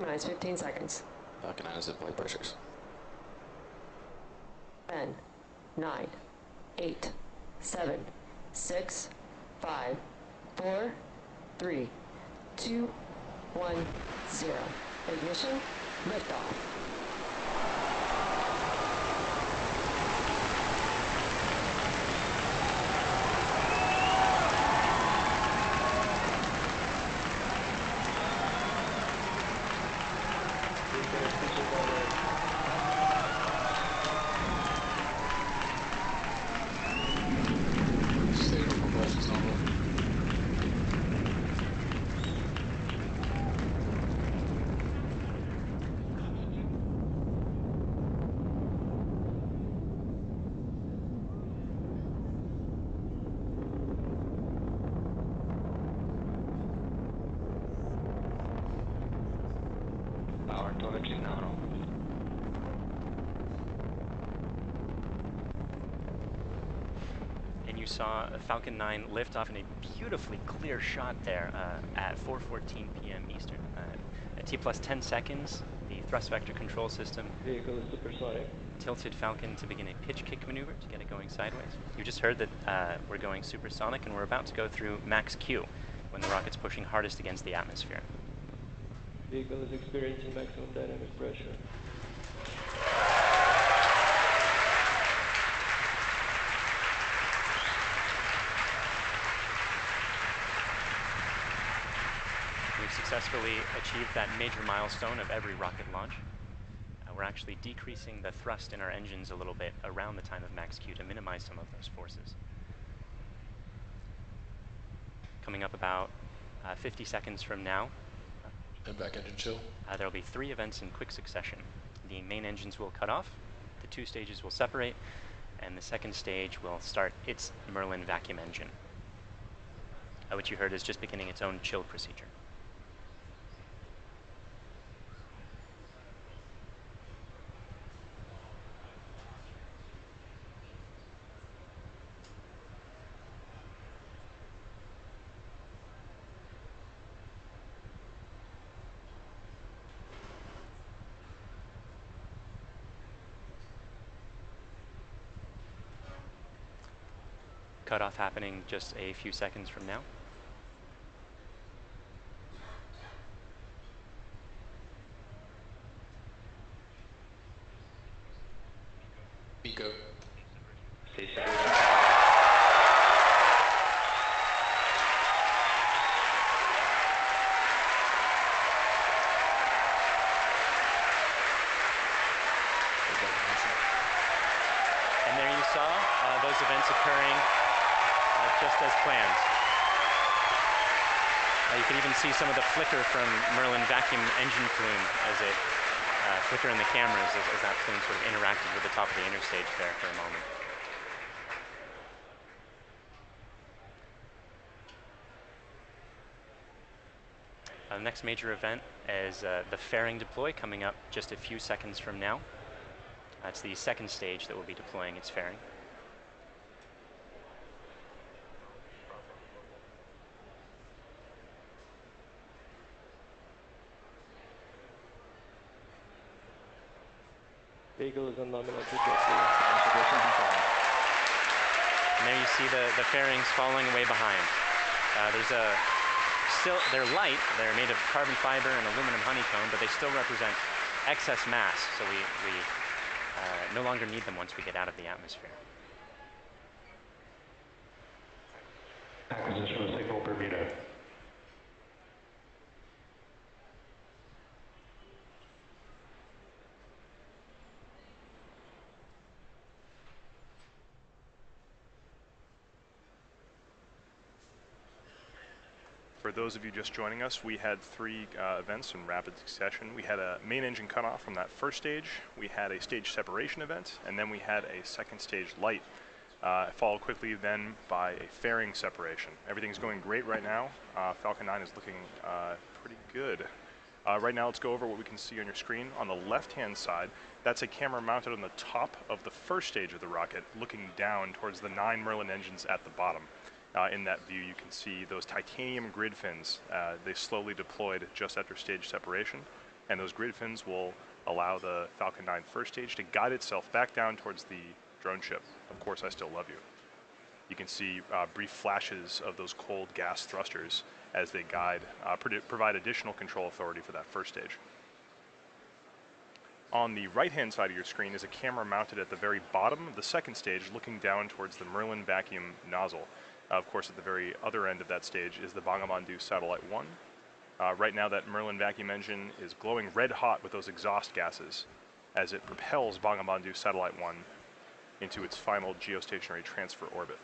Minus 15 seconds. Falcon 9 is at flight pressures. 10, 9, 8, 7, 6, 5, 4, 3, 2, 1, 0. Ignition, liftoff. Power torch nominal. And you saw a Falcon 9 lift off in a beautifully clear shot there at 4:14 p.m. Eastern. At T plus 10 seconds, the thrust vector control system Vehicle is supersonic. tilted Falcon to begin a pitch kick maneuver to get it going sideways. You just heard that we're going supersonic and we're about to go through max Q when the rocket's pushing hardest against the atmosphere. Vehicle is experiencing maximum dynamic pressure. We've successfully achieved that major milestone of every rocket launch. We're actually decreasing the thrust in our engines a little bit around the time of max Q to minimize some of those forces. Coming up about 50 seconds from now, And back engine chill. there will be 3 events in quick succession. The main engines will cut off, the 2 stages will separate, and the second stage will start its Merlin vacuum engine, which you heard is just beginning its own chill procedure. Cutoff happening just a few seconds from now. Eco. Stay And there you saw those events occurring just as planned. You can even see some of the flicker from Merlin vacuum engine plume as it flicker in the cameras as that plume sort of interacted with the top of the interstage there for a moment. The next major event is the fairing deploy coming up just a few seconds from now. That's the second stage that will be deploying its fairing. Vehicle is on nominal trajectory. And there you see the fairings following away behind. They're light, they're made of carbon fiber and aluminum honeycomb, but they still represent excess mass, so we no longer need them once we get out of the atmosphere. Acquisition of signal Bermuda. For those of you just joining us, we had 3 events in rapid succession. We had a main engine cutoff from that first stage, we had a stage separation event, and then we had a second stage light, followed quickly then by a fairing separation. Everything's going great right now. Falcon 9 is looking pretty good. Right now, let's go over what we can see on your screen. On the left-hand side, that's a camera mounted on the top of the first stage of the rocket, looking down towards the 9 Merlin engines at the bottom. In that view, you can see those titanium grid fins. They slowly deployed just after stage separation. and those grid fins will allow the Falcon 9 first stage to guide itself back down towards the drone ship. Of course, I still love you. You can see brief flashes of those cold gas thrusters as they guide, provide additional control authority for that first stage. On the right-hand side of your screen is a camera mounted at the very bottom of the second stage, looking down towards the Merlin vacuum nozzle. Of course, at the very other end of that stage is the Bangabandhu Satellite 1. Right now, that Merlin vacuum engine is glowing red hot with those exhaust gases as it propels Bangabandhu Satellite 1 into its final geostationary transfer orbit.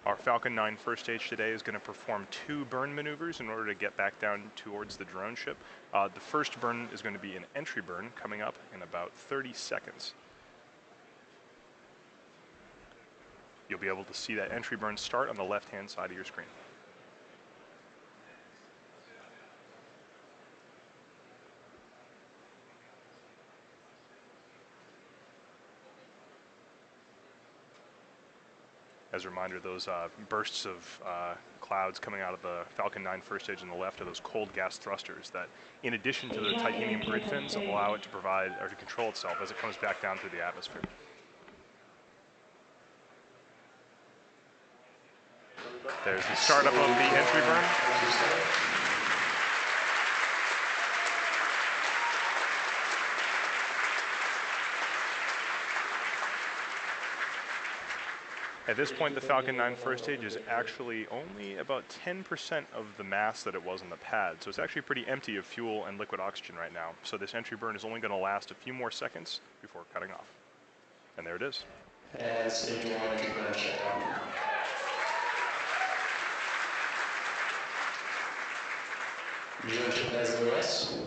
Our Falcon 9 first stage today is going to perform 2 burn maneuvers in order to get back down towards the drone ship. The first burn is going to be an entry burn coming up in about 30 seconds. You'll be able to see that entry burn start on the left-hand side of your screen. As a reminder, those bursts of clouds coming out of the Falcon 9 first stage on the left are those cold gas thrusters that, in addition to the titanium grid fins, allow it to provide or to control itself as it comes back down through the atmosphere. There's the startup of the entry burn. At this point, the Falcon 9 first stage is actually only about 10% of the mass that it was on the pad. So it's actually pretty empty of fuel and liquid oxygen right now. So this entry burn is only going to last a few more seconds before cutting off. And there it is. And stage 1 entry burn check out. Drone ship has OS.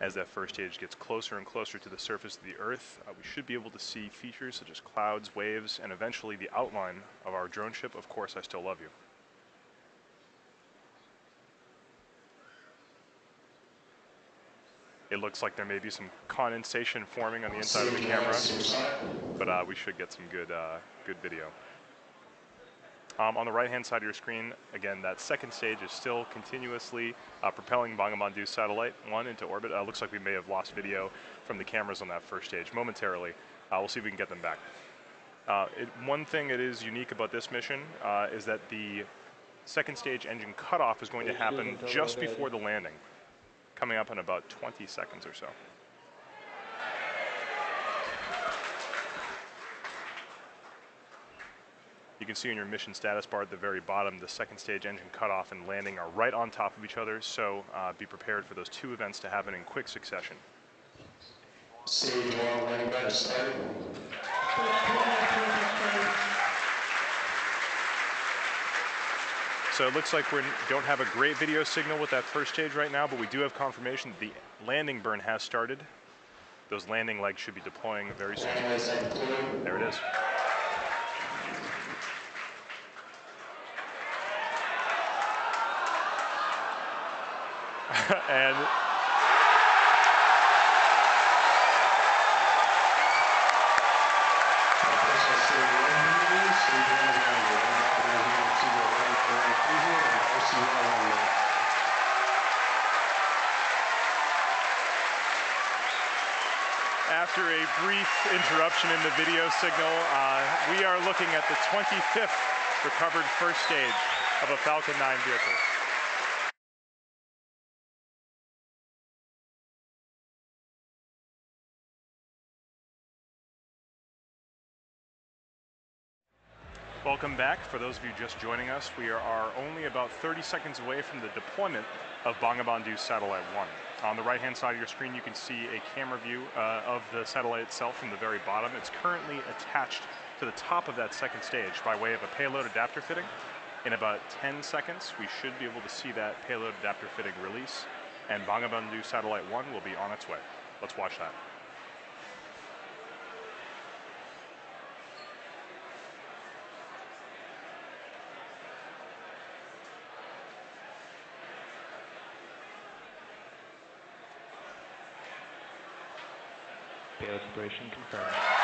As that first stage gets closer and closer to the surface of the Earth, we should be able to see features such as clouds, waves, and eventually the outline of our drone ship, Of Course I Still Love You. It looks like there may be some condensation forming on the inside of the camera, but we should get some good video. On the right-hand side of your screen, again, that second stage is still continuously propelling Bangabandhu Satellite 1 into orbit. Looks like we may have lost video from the cameras on that first stage momentarily. We'll see if we can get them back. One thing that is unique about this mission is that the second stage engine cutoff is going to happen just before the landing, coming up in about 20 seconds or so. You can see in your mission status bar at the very bottom, the second stage engine cutoff and landing are right on top of each other, so be prepared for those 2 events to happen in quick succession. Stage 1 landing badge started. So it looks like we don't have a great video signal with that first stage right now, but we do have confirmation that the landing burn has started. Those landing legs should be deploying very soon. There it is. And after a brief interruption in the video signal, we are looking at the 25th recovered first stage of a Falcon 9 vehicle. Welcome back. For those of you just joining us, we are only about 30 seconds away from the deployment of Bangabandhu Satellite 1. On the right-hand side of your screen, you can see a camera view of the satellite itself from the very bottom. It's currently attached to the top of that second stage by way of a payload adapter fitting. In about 10 seconds, we should be able to see that payload adapter fitting release, and Bangabandhu Satellite 1 will be on its way. Let's watch that. Takeout separation confirmed.